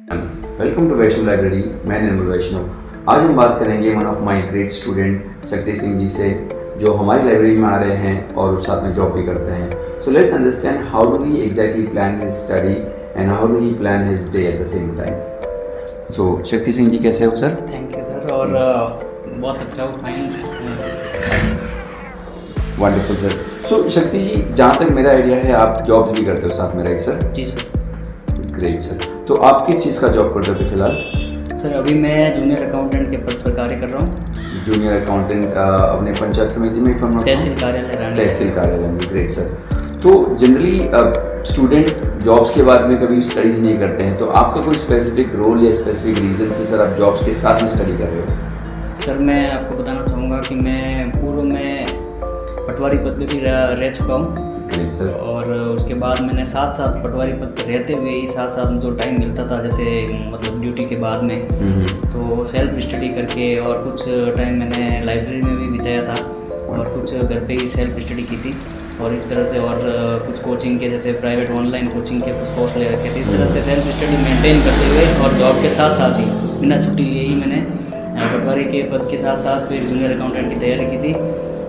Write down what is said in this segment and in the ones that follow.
Welcome to Vaishnav library. मैं निर्मल वैष्णव। आज हम बात करेंगे one of my great student शक्ति सिंह जी से, जो हमारी लाइब्रेरी में आ रहे हैं और साथ में जॉब भी करते हैं। So let's understand how do he exactly plan his study and how do he plan his day at the same time. So Shakti Singh जी, कैसे हो सर? Thank you sir. और बहुत अच्छा हो, फाइन। Wonderful sir. सो शक्ति जी, जहाँ तक मेरा आइडिया है आप जॉब भी करते हो साथ में, राइट सर? जी सर। Great sir. तो आप किस चीज़ का जॉब करते हो फिलहाल? सर अभी मैं जूनियर अकाउंटेंट के पद पर कार्य कर रहा हूँ। जूनियर अकाउंटेंट अपने पंचायत समिति में, तहसील कार्यालय रानी। तहसील कार्यालय में। Great sir. तो जनरली स्टूडेंट जॉब्स के बाद में कभी स्टडीज़ नहीं करते हैं, तो आपका कोई स्पेसिफिक रोल या स्पेसिफिक रीज़न कि सर आप जॉब्स के साथ में स्टडी कर रहे हो? सर मैं आपको बताना चाहूँगा कि मैं पूर्व में पटवारी पद पे भी रह चुका हूँ। Great sir. और उसके बाद मैंने साथ साथ पटवारी पद पर रहते हुए ही साथ साथ जो टाइम मिलता था, जैसे मतलब ड्यूटी के बाद में, तो सेल्फ स्टडी करके और कुछ टाइम मैंने लाइब्रेरी में भी बिताया था और कुछ घर पे ही सेल्फ स्टडी की थी। और इस तरह से और कुछ कोचिंग के, जैसे प्राइवेट ऑनलाइन कोचिंग के कुछ कोर्स ले रखे थे। इस तरह से सेल्फ स्टडी मेंटेन करते हुए और जॉब के साथ साथ ही बिना छुट्टी लिए ही मैंने पटवारी के पद के साथ साथ फिर जूनियर अकाउंटेंट की तैयारी की थी।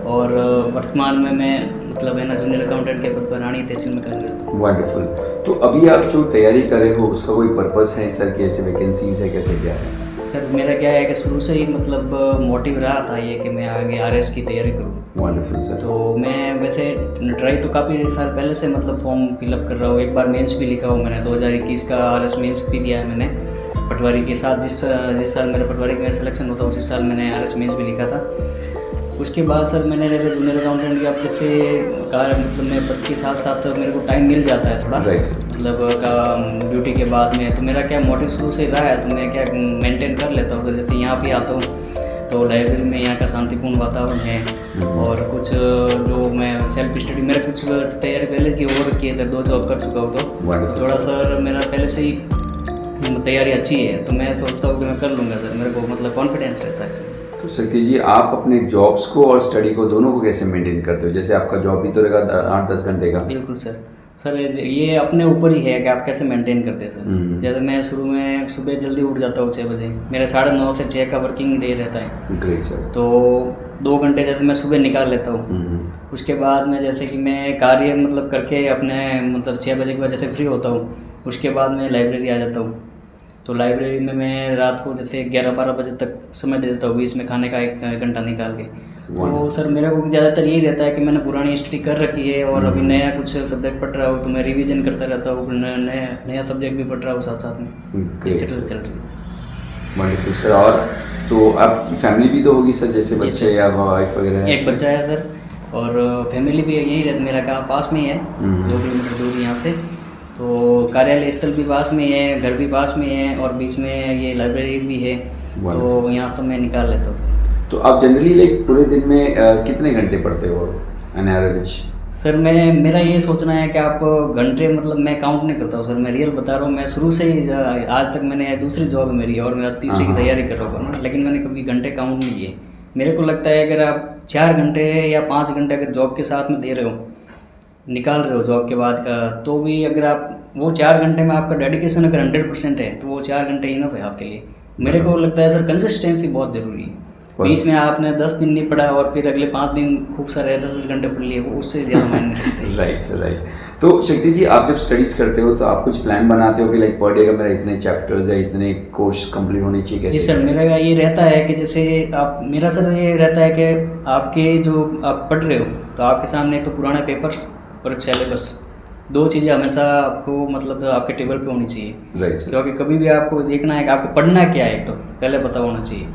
और वर्तमान में मैं मतलब है ना जूनियर अकाउंटेंट के पद पर रानी तहसील में कर रहा हूँ। वंडरफुल। तो अभी आप जो तैयारी कर रहे हो उसका कोई पर्पस है सर, कि ऐसे वैकेंसीज है, कैसे क्या है? सर मेरा क्या है कि शुरू से ही मतलब मोटिव रहा था ये कि मैं आगे आरएस की तैयारी करूँ। Wonderful sir. तो मैं वैसे ट्राई तो काफ़ी साल पहले से मतलब फॉर्म फिलअप कर रहा हूँ। एक बार मेंस भी लिखा हूँ मैंने, 2021 का आरएस मेंस भी दिया है मैंने पटवारी के साथ। जिस साल मेरा पटवारी में सिलेक्शन होता उसी साल मैंने आरएस मेंस भी लिखा था। उसके बाद सर मैंने जैसे जूनियर अकाउंटेंट की अब जैसे कार्य मतलब मैं पद के साथ साथ मेरे को टाइम मिल जाता है थोड़ा, मतलब ड्यूटी के बाद में। तो मेरा क्या मोटिव शुरू से रहा है, तो मैं क्या मेंटेन कर लेता हूँ। तो जैसे यहाँ पे आता हूँ तो लाइब्रेरी में यहाँ का शांतिपूर्ण वातावरण है और कुछ जो मैं सेल्फ स्टडी मेरा कुछ तैयारी पहले की और की है सर, 2 जॉब कर चुका हूँ। तो थोड़ा सर मेरा पहले से ही तैयारी अच्छी है, तो मैं सोचता हूँ कि मैं कर लूँगा सर। मेरे को मतलब कॉन्फिडेंस रहता है सर। तो शक्ति जी, आप अपने जॉब्स को और स्टडी को दोनों को कैसे मेंटेन करते हो? जैसे आपका जॉब भी तो रहेगा 8-10 घंटे का। बिल्कुल सर। सर ये अपने ऊपर ही है कि आप कैसे मेंटेन करते हैं सर। जैसे मैं शुरू में सुबह जल्दी उठ जाता हूँ 6 बजे, मेरा 9:30 से 6 का वर्किंग डे रहता है। Great sir. तो 2 घंटे जैसे मैं सुबह निकाल लेता हूँ। उसके बाद में जैसे कि मैं कार्य मतलब करके अपने मतलब 6 बजे के बाद जैसे फ्री होता हूँ, उसके बाद मैं लाइब्रेरी आ जाता हूँ। तो लाइब्रेरी में मैं रात को जैसे 11-12 बजे तक समय दे देता हूँ, बीच में खाने का 1 घंटा निकाल के। तो सर मेरा को ज़्यादातर यही रहता है कि मैंने पुरानी स्टडी कर रखी है और अभी नया कुछ सब्जेक्ट पढ़ रहा हूँ, तो मैं रिवीजन करता रहता हूँ। नया सब्जेक्ट भी पढ़ रहा हूँ साथ साथ में। इस तरह से चल रही है। Wonderful sir. और तो आपकी फैमिली भी तो होगी सर, जैसे बच्चे या वाइफ वगैरह? एक बच्चा है सर और फैमिली भी यही रहती, मेरा काम पास में ही है, 2 किलोमीटर दूर यहाँ से। तो कार्यालय स्थल भी पास में है, घर भी पास में है और बीच में ये लाइब्रेरी भी है, तो यहाँ समय निकाल लेता हूँ। तो आप जनरली लाइक पूरे दिन में कितने घंटे पढ़ते हो एन एवरेज? सर मेरा ये सोचना है कि आप घंटे मतलब मैं काउंट नहीं करता हूँ सर, मैं रियल बता रहा हूँ। मैं शुरू से ही आज तक मैंने दूसरी जॉब है मेरी और मैं तीसरी की तैयारी कर रहा हूँ ना, लेकिन मैंने कभी घंटे काउंट नहीं किए। मेरे को लगता है अगर आप 4 घंटे या 5 घंटे अगर जॉब के साथ में दे रहे हो, निकाल रहे हो जॉब के बाद का, तो भी अगर आप वो 4 घंटे में आपका डेडिकेशन अगर 100% है तो वो 4 घंटे इनफ है आपके लिए। मेरे को लगता है सर कंसिस्टेंसी बहुत ज़रूरी है। बीच में आपने 10 दिन नहीं पढ़ा और फिर अगले 5 दिन खूब सारे 10 घंटे पढ़ लिए, वो उससे ज़्यादा मायने रखते हैं। Right sir, right. तो शक्ति जी, आप जब स्टडीज़ करते हो तो आप कुछ प्लान बनाते हो कि लाइक पर डे का मेरा इतने चैप्टर्स है, इतने कोर्स कंप्लीट होने चाहिए, कैसे? जी सर, मेरा ये रहता है कि जैसे आप मेरा सर ये रहता है कि आपके जो आप पढ़ रहे हो तो आपके सामने एक तो पुराने पेपर्स और एक सिलेबस, 2 चीज़ें हमेशा आपको मतलब आपके टेबल पे होनी चाहिए। Right sir. क्योंकि कभी भी आपको देखना है कि आपको पढ़ना क्या है, तो पहले पता होना चाहिए।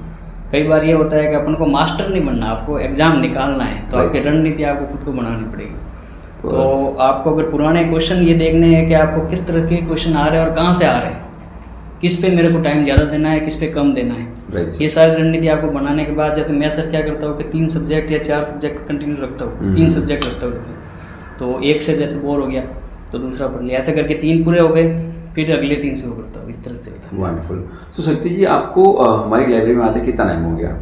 कई बार ये होता है कि अपन को मास्टर नहीं बनना, आपको एग्ज़ाम निकालना है, तो आपकी रणनीति आपको खुद को बनानी पड़ेगी। तो आपको अगर पुराने क्वेश्चन ये देखने हैं कि आपको किस तरह के क्वेश्चन आ रहे हैं और कहाँ से आ रहे हैं, किस पे मेरे को टाइम ज़्यादा देना है, किस पे कम देना है, ये सारी रणनीति आपको बनाने के बाद जैसे मैं सर क्या करता हूँ कि 3 सब्जेक्ट या 4 सब्जेक्ट कंटिन्यू रखता हूँ, 3 सब्जेक्ट रखता हूँ। जैसे तो एक से जैसे बोर हो गया तो दूसरा पढ़ लिया, ऐसे करके 3 पूरे हो गए, फिर अगले 3 से वो करता हूँ, इस तरह से होता है। वंडरफुल। तो शक्ति जी, आपको हमारी लाइब्रेरी में आते कितना टाइम हो गया?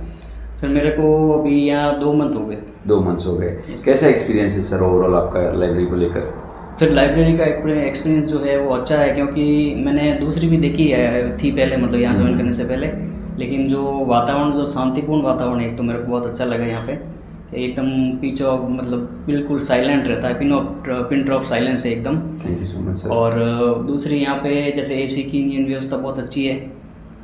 सर मेरे को अभी यहाँ 2 मंथ हो गए। 2 मंथ्स हो गए। कैसा एक्सपीरियंस है सर ओवरऑल आपका लाइब्रेरी को लेकर? सर लाइब्रेरी का एक्सपीरियंस जो है वो अच्छा है, क्योंकि मैंने दूसरी भी देखी है थी पहले, मतलब यहाँ ज्वाइन करने से पहले, लेकिन जो वातावरण, जो शांतिपूर्ण वातावरण है, एक तो मेरे को बहुत अच्छा लगा यहाँ पे। एकदम पीच ऑफ, मतलब बिल्कुल साइलेंट रहता है, पिन ड्रॉप साइलेंस है एकदम। Thank you so much sir. और दूसरी यहाँ पे जैसे एसी की नींद व्यवस्था बहुत अच्छी है,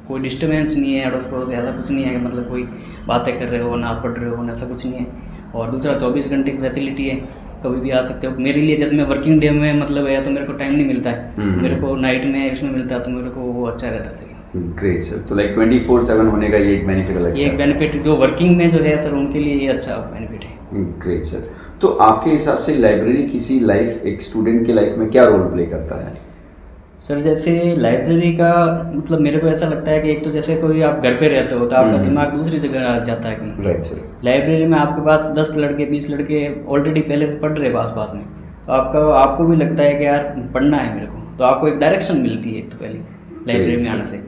कोई डिस्टर्बेंस नहीं है, अड़ोस पड़ोस ऐसा कुछ नहीं है, मतलब कोई बातें कर रहे हो ना पढ़ रहे हो ना, ऐसा कुछ नहीं है। और दूसरा 24 घंटे की फैसिलिटी है, कभी भी आ सकते हो। मेरे लिए जैसे मैं वर्किंग डे में मतलब है तो मेरे को टाइम नहीं मिलता है, मेरे को नाइट में इसमें मिलता है, तो मेरे को वो अच्छा रहता है सर। Great sir. तो लाइक 24/7 होने का ये एक बेनिफिट अलग ये एक बेनिफिट जो वर्किंग में जो है सर, उनके लिए ये अच्छा बेनिफिट है। Great sir. तो आपके हिसाब से लाइब्रेरी किसी लाइफ, एक स्टूडेंट के लाइफ में क्या रोल प्ले करता है? सर जैसे लाइब्रेरी का मतलब मेरे को ऐसा लगता है कि एक तो जैसे कोई आप घर पे रहते हो तो आपका दिमाग दूसरी जगह आ जाता है कहीं। Right sir. लाइब्रेरी में आपके पास 10 लड़के 20 लड़के ऑलरेडी पहले से पढ़ रहे पास पास में, तो आपको भी लगता है कि यार पढ़ना है मेरे को, तो आपको एक डायरेक्शन मिलती है एक तो पहली लाइब्रेरी में आने से।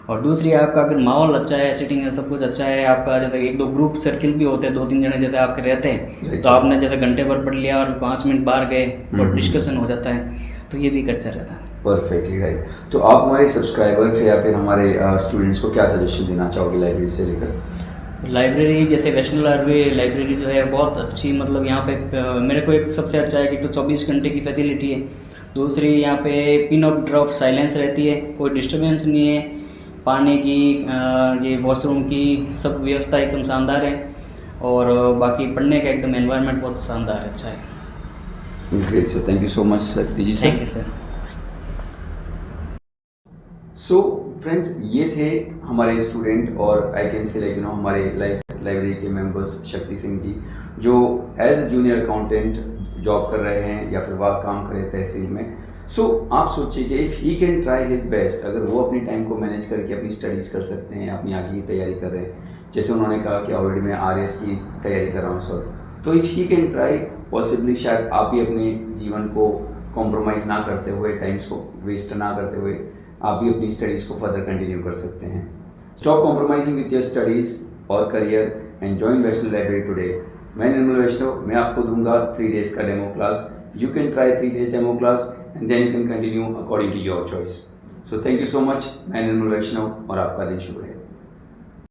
और दूसरी आपका अगर माहौल अच्छा है, सिटिंग है, सब कुछ अच्छा है, आपका जैसे 1-2 ग्रुप सर्किल भी होते हैं, 2-3 जने जैसे आपके रहते हैं, तो आपने जैसे घंटे भर पढ़ लिया और 5 मिनट बाहर गए और डिस्कशन हो जाता है, तो ये भी एक अच्छा रहता है। Perfectly right. तो आप हमारे सब्सक्राइबर या फिर हमारे स्टूडेंट्स को क्या सजेशन देना चाहोगे लाइब्रेरी से लेकर? लाइब्रेरी जैसे वैष्णो लाइब्रेरी जो है बहुत अच्छी, मतलब यहाँ पे मेरे को एक सबसे अच्छा है कि तो 24 घंटे की फैसिलिटी है। दूसरी यहाँ पे पिन ऑफ ड्रॉप साइलेंस रहती है, कोई डिस्टर्बेंस नहीं है, पानी की ये वॉशरूम की सब व्यवस्था एकदम शानदार है, और बाकी पढ़ने का एकदम एनवायरनमेंट बहुत शानदार है, अच्छा है। Great sir, thank you so much Shakti ji sir. Thank you sir. So friends, ये थे हमारे स्टूडेंट और आई कैन से लाइक हमारे लाइब्रेरी के मेंबर्स शक्ति सिंह जी, जो as a junior accountant job कर रहे हैं या फिर वह काम कर रहे हैं तहसील में। सो आप सोचिए कि if he can try his best, अगर वो अपनी टाइम को मैनेज करके अपनी स्टडीज़ कर सकते हैं, अपनी आगे की तैयारी कर रहे हैं, जैसे उन्होंने कहा कि ऑलरेडी मैं RS की तैयारी कर रहा हूँ सर, तो if he can try, possibly शायद आप भी अपने जीवन को कॉम्प्रोमाइज़ ना करते हुए, टाइम्स को वेस्ट ना करते हुए, आप भी अपनी स्टडीज़ को फर्दर कंटिन्यू कर सकते हैं। Stop compromising with your studies और career and join Vaishno library today. मैं निर्मल वैष्णव, मैं आपको दूंगा 3 डेज का demo class. You can try 3 days demo class and then you can continue according to your choice. So thank you so much. मैं निर्मल वैष्णव और आपका दिन शुभ रहे।